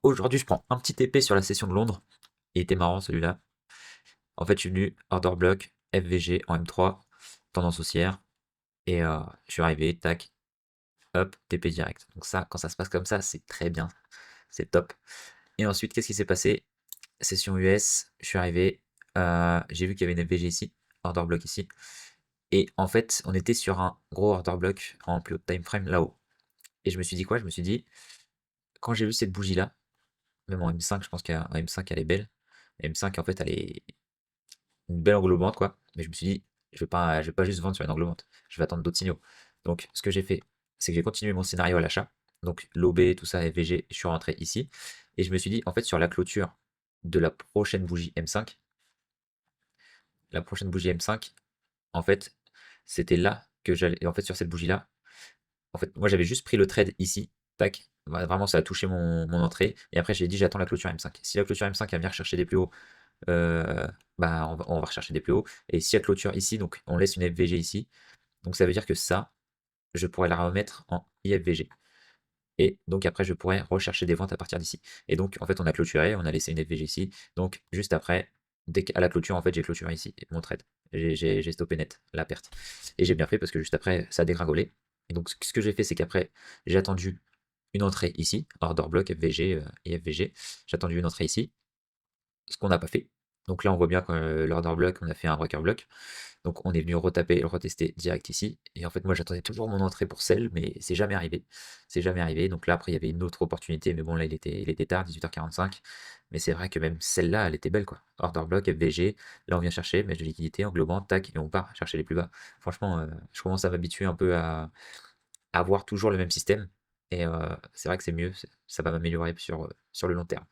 Aujourd'hui, je prends un petit TP sur la session de Londres. Il était marrant celui-là. En fait, je suis venu order block, FVG en M3, tendance haussière. Et je suis arrivé, tac, hop, TP direct. Donc ça, quand ça se passe comme ça, c'est très bien. C'est top. Et ensuite, qu'est-ce qui s'est passé? Session US, je suis arrivé. J'ai vu qu'il y avait une FVG ici, order block ici. Et en fait, on était sur un gros order block en plus haut time frame là-haut. Et je me suis dit quoi? Je me suis dit, quand j'ai vu cette bougie-là, même en M5, je pense qu'en M5, elle est belle. M5, en fait, elle est une belle englobante, quoi. Mais je me suis dit, je vais pas juste vendre sur une englobante. Je vais attendre d'autres signaux. Donc, ce que j'ai fait, c'est que j'ai continué mon scénario à l'achat. Donc, l'OB, tout ça, FVG, je suis rentré ici. Et je me suis dit, en fait, sur la clôture de la prochaine bougie M5, la prochaine bougie M5, en fait, c'était là que j'allais. Et en fait, sur cette bougie-là, en fait, moi, j'avais juste pris le trade ici. Tac. Vraiment, ça a touché mon entrée. Et après, j'ai dit, j'attends la clôture M5. Si la clôture M5 va venir chercher des plus hauts, bah, on va rechercher des plus hauts. Et si la clôture ici, donc on laisse une FVG ici. Donc ça veut dire que ça, je pourrais la remettre en IFVG. Et donc après, je pourrais rechercher des ventes à partir d'ici. Et donc, en fait, on a clôturé, on a laissé une FVG ici. Donc, juste après, dès qu'à la clôture, en fait, j'ai clôturé ici mon trade. J'ai stoppé net la perte. Et j'ai bien fait parce que juste après, ça a dégringolé. Et donc, ce que j'ai fait, c'est qu'après, j'ai attendu une entrée ici, order block, FVG et FVG. J'ai attendu une entrée ici, ce qu'on n'a pas fait. Donc là, on voit bien que l'order block, on a fait un breaker block. Donc on est venu retaper, retester direct ici. Et en fait, moi, j'attendais toujours mon entrée pour celle, mais c'est jamais arrivé. C'est jamais arrivé. Donc là, après, il y avait une autre opportunité, mais bon, là, il était tard, 18h45. Mais c'est vrai que même celle-là, elle était belle, quoi. Order block, FVG. Là, on vient chercher, match de liquidité, englobant, tac, et on part chercher les plus bas. Franchement, je commence à m'habituer un peu à avoir toujours le même système. Et c'est vrai que c'est mieux, ça va m'améliorer sur le long terme.